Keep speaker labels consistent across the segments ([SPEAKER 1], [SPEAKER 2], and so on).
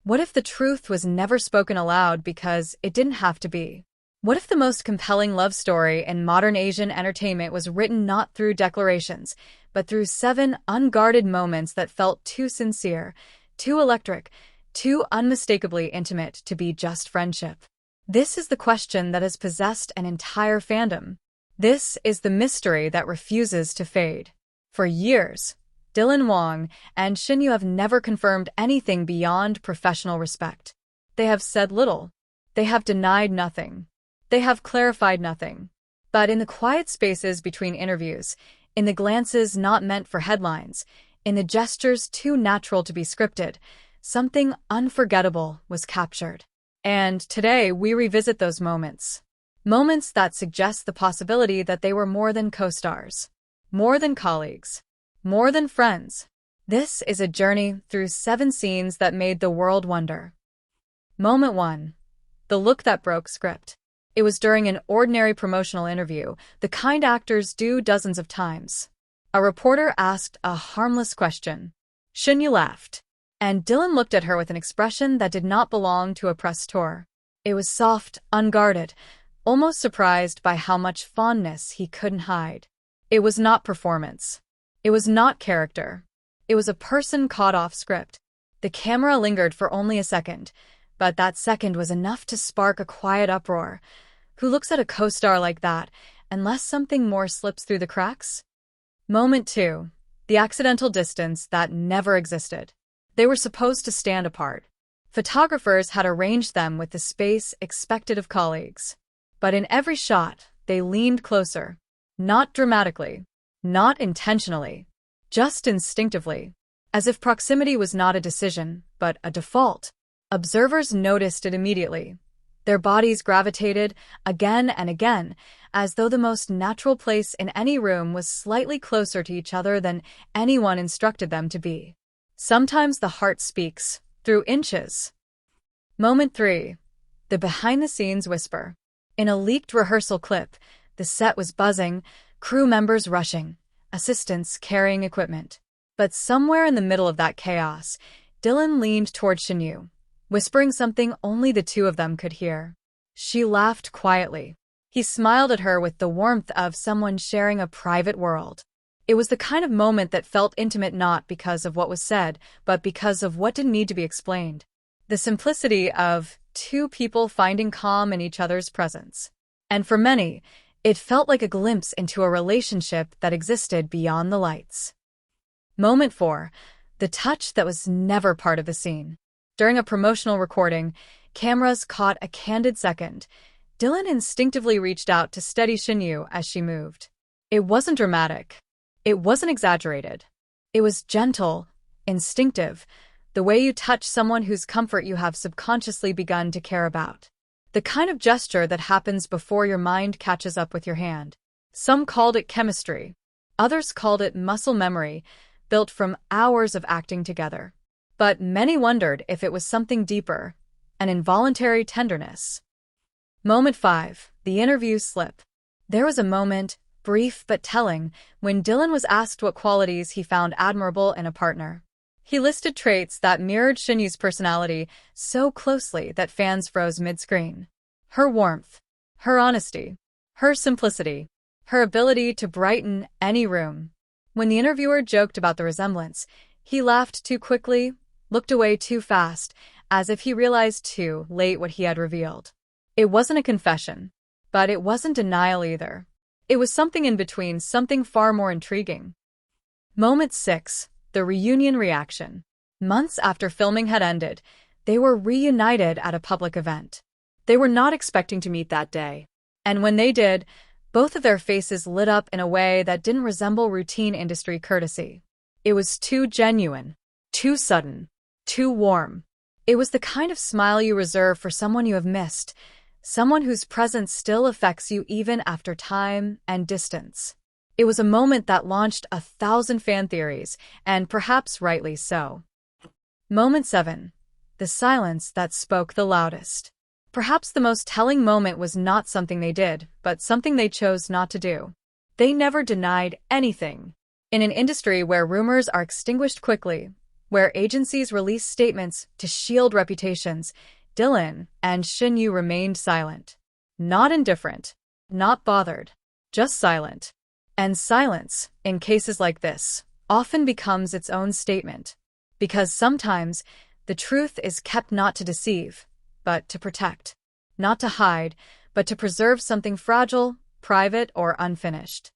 [SPEAKER 1] What if the truth was never spoken aloud because it didn't have to be? What if the most compelling love story in modern Asian entertainment was written not through declarations, but through 7 unguarded moments that felt too sincere, too electric, too unmistakably intimate to be just friendship? This is the question that has possessed an entire fandom. This is the mystery that refuses to fade. For years, Wang and Shen Yue have never confirmed anything beyond professional respect. They have said little. They have denied nothing. They have clarified nothing. But in the quiet spaces between interviews, in the glances not meant for headlines, in the gestures too natural to be scripted, something unforgettable was captured. And today we revisit those moments. Moments that suggest the possibility that they were more than co-stars, more than colleagues, more than friends. This is a journey through 7 scenes that made the world wonder. Moment 1. The look that broke script. It was during an ordinary promotional interview, the kind actors do dozens of times. A reporter asked a harmless question. Shen Yue laughed, and Dylan looked at her with an expression that did not belong to a press tour. It was soft, unguarded, almost surprised by how much fondness he couldn't hide. It was not performance. It was not character. It was a person caught off script. The camera lingered for only a second, but that second was enough to spark a quiet uproar. Who looks at a co-star like that, unless something more slips through the cracks? Moment 2. The accidental distance that never existed. They were supposed to stand apart. Photographers had arranged them with the space expected of colleagues. But in every shot, they leaned closer. Not dramatically. Not intentionally. Just instinctively. As if proximity was not a decision, but a default. Observers noticed it immediately. Their bodies gravitated again and again, as though the most natural place in any room was slightly closer to each other than anyone instructed them to be. Sometimes the heart speaks, through inches. Moment 3. The behind-the-scenes whisper. In a leaked rehearsal clip, the set was buzzing, crew members rushing, assistants carrying equipment. But somewhere in the middle of that chaos, Dylan leaned toward Shen Yue, whispering something only the two of them could hear. She laughed quietly. He smiled at her with the warmth of someone sharing a private world. It was the kind of moment that felt intimate not because of what was said, but because of what didn't need to be explained. The simplicity of 2 people finding calm in each other's presence. And for many, it felt like a glimpse into a relationship that existed beyond the lights. Moment 4. The touch that was never part of the scene. During a promotional recording, cameras caught a candid second. Dylan instinctively reached out to steady Shen Yue as she moved. It wasn't dramatic. It wasn't exaggerated. It was gentle, instinctive, the way you touch someone whose comfort you have subconsciously begun to care about. The kind of gesture that happens before your mind catches up with your hand. Some called it chemistry. Others called it muscle memory, built from hours of acting together. But many wondered if it was something deeper, an involuntary tenderness. Moment 5. The interview slip. There was a moment, brief but telling, when Dylan was asked what qualities he found admirable in a partner. He listed traits that mirrored Shen Yue's personality so closely that fans froze mid-screen. Her warmth, her honesty, her simplicity, her ability to brighten any room. When the interviewer joked about the resemblance, he laughed too quickly, looked away too fast, as if he realized too late what he had revealed. It wasn't a confession, but it wasn't denial either. It was something in between, something far more intriguing. Moment 6. The reunion reaction. Months after filming had ended, they were reunited at a public event. They were not expecting to meet that day. And when they did, both of their faces lit up in a way that didn't resemble routine industry courtesy. It was too genuine, too sudden, too warm. It was the kind of smile you reserve for someone you have missed, someone whose presence still affects you even after time and distance. It was a moment that launched 1,000 fan theories, and perhaps rightly so. Moment 7. The silence that spoke the loudest. Perhaps the most telling moment was not something they did, but something they chose not to do. They never denied anything. In an industry where rumors are extinguished quickly, where agencies released statements to shield reputations, Dylan and Shen Yue remained silent. Not indifferent, not bothered, just silent. And silence, in cases like this, often becomes its own statement. Because sometimes, the truth is kept not to deceive, but to protect. Not to hide, but to preserve something fragile, private, or unfinished.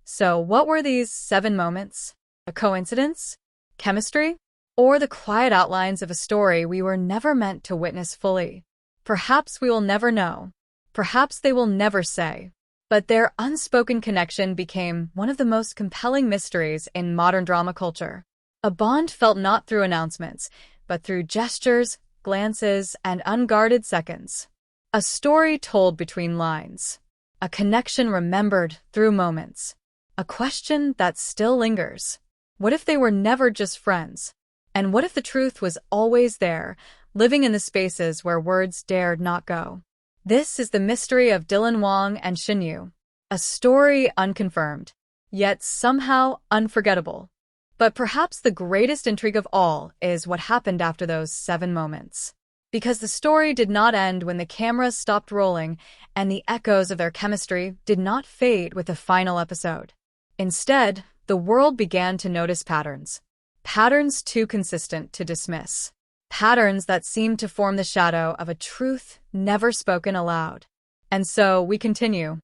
[SPEAKER 1] So what were these 7 moments? A coincidence? Chemistry? Or the quiet outlines of a story we were never meant to witness fully? Perhaps we will never know. Perhaps they will never say. But their unspoken connection became one of the most compelling mysteries in modern drama culture. A bond felt not through announcements, but through gestures, glances, and unguarded seconds. A story told between lines. A connection remembered through moments. A question that still lingers. What if they were never just friends? And what if the truth was always there, living in the spaces where words dared not go? This is the mystery of Dylan Wang and Shen Yue. A story unconfirmed, yet somehow unforgettable. But perhaps the greatest intrigue of all is what happened after those 7 moments. Because the story did not end when the cameras stopped rolling, and the echoes of their chemistry did not fade with the final episode. Instead, the world began to notice patterns. Patterns too consistent to dismiss. Patterns that seemed to form the shadow of a truth never spoken aloud. And so we continue.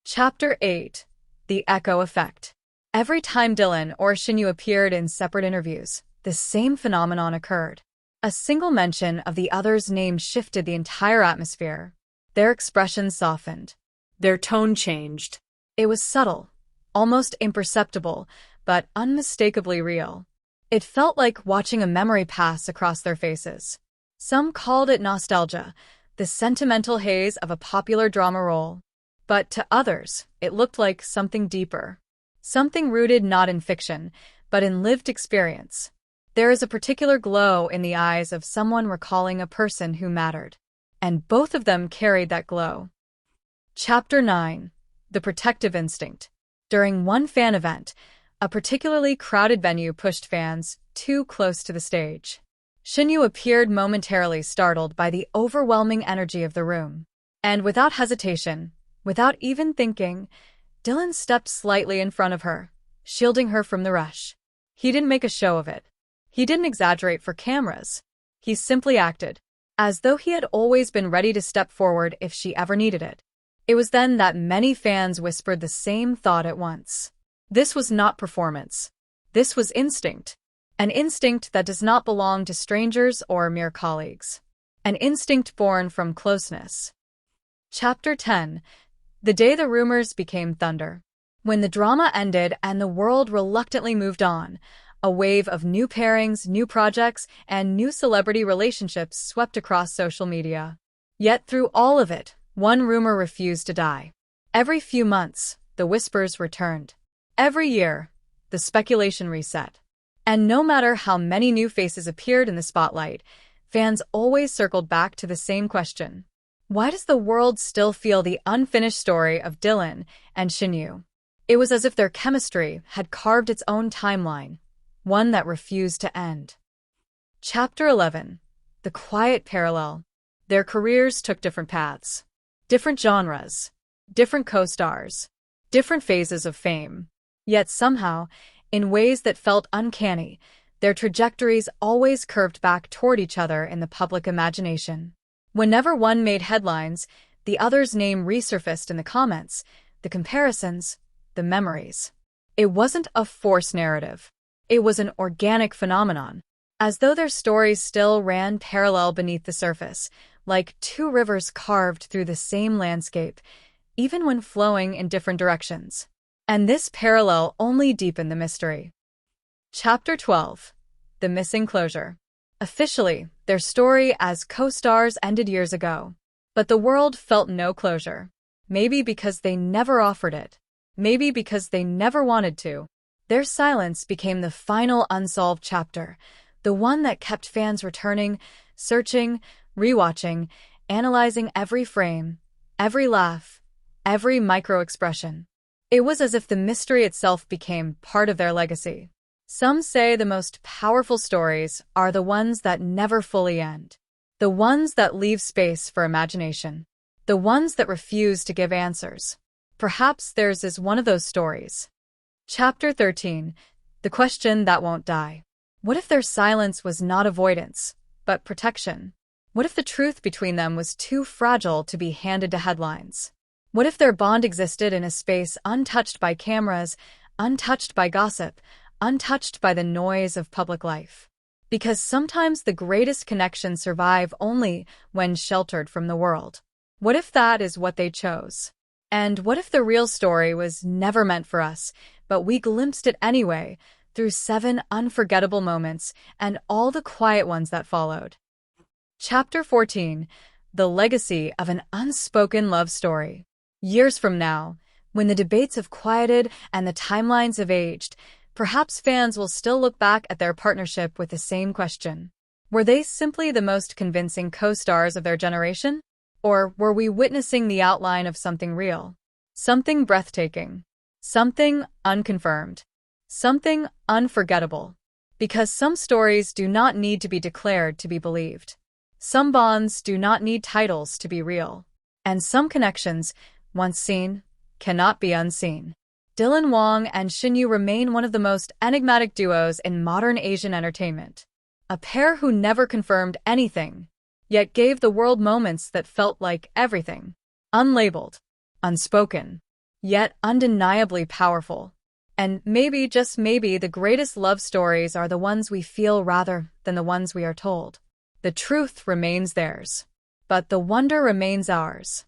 [SPEAKER 1] Chapter 8. The Echo Effect. Every time Dylan or Shen Yue appeared in separate interviews, the same phenomenon occurred. A single mention of the other's name shifted the entire atmosphere. Their expressions softened. Their tone changed. It was subtle, almost imperceptible, but unmistakably real. It felt like watching a memory pass across their faces. Some called it nostalgia, the sentimental haze of a popular drama role. But to others, it looked like something deeper. Something rooted not in fiction, but in lived experience. There is a particular glow in the eyes of someone recalling a person who mattered. And both of them carried that glow. Chapter 9. The Protective Instinct. During one fan event, a particularly crowded venue pushed fans too close to the stage. Shen Yue appeared momentarily startled by the overwhelming energy of the room. And without hesitation, without even thinking, Dylan stepped slightly in front of her, shielding her from the rush. He didn't make a show of it. He didn't exaggerate for cameras. He simply acted, as though he had always been ready to step forward if she ever needed it. It was then that many fans whispered the same thought at once. This was not performance. This was instinct. An instinct that does not belong to strangers or mere colleagues. An instinct born from closeness. Chapter 10. The Day the Rumors Became Thunder. When the drama ended and the world reluctantly moved on, a wave of new pairings, new projects, and new celebrity relationships swept across social media. Yet through all of it, one rumor refused to die. Every few months, the whispers returned. Every year, the speculation reset. And no matter how many new faces appeared in the spotlight, fans always circled back to the same question. Why does the world still feel the unfinished story of Dylan and Shen Yue? It was as if their chemistry had carved its own timeline, one that refused to end. Chapter 11. The Quiet Parallel. Their careers took different paths. Different genres. Different co-stars. Different phases of fame. Yet somehow, in ways that felt uncanny, their trajectories always curved back toward each other in the public imagination. Whenever one made headlines, the other's name resurfaced in the comments, the comparisons, the memories. It wasn't a forced narrative. It was an organic phenomenon, as though their stories still ran parallel beneath the surface, like two rivers carved through the same landscape, even when flowing in different directions. And this parallel only deepened the mystery. Chapter 12. The Missing Closure. Officially, their story as co-stars ended years ago. But the world felt no closure. Maybe because they never offered it. Maybe because they never wanted to. Their silence became the final unsolved chapter, the one that kept fans returning, searching, rewatching, analyzing every frame, every laugh, every micro-expression. It was as if the mystery itself became part of their legacy. Some say the most powerful stories are the ones that never fully end. The ones that leave space for imagination. The ones that refuse to give answers. Perhaps theirs is one of those stories. Chapter 13. The Question That Won't Die. What if their silence was not avoidance, but protection? What if the truth between them was too fragile to be handed to headlines? What if their bond existed in a space untouched by cameras, untouched by gossip, untouched by the noise of public life? Because sometimes the greatest connections survive only when sheltered from the world. What if that is what they chose? And what if the real story was never meant for us, but we glimpsed it anyway, through 7 unforgettable moments and all the quiet ones that followed? Chapter 14. The Legacy of an Unspoken Love Story. Years from now, when the debates have quieted and the timelines have aged, perhaps fans will still look back at their partnership with the same question. Were they simply the most convincing co-stars of their generation? Or were we witnessing the outline of something real? Something breathtaking? Something unconfirmed? Something unforgettable? Because some stories do not need to be declared to be believed. Some bonds do not need titles to be real. And some connections, once seen, cannot be unseen. Wang and Shen Yue remain one of the most enigmatic duos in modern Asian entertainment. A pair who never confirmed anything, yet gave the world moments that felt like everything. Unlabeled, unspoken, yet undeniably powerful. And maybe, just maybe, the greatest love stories are the ones we feel rather than the ones we are told. The truth remains theirs, but the wonder remains ours.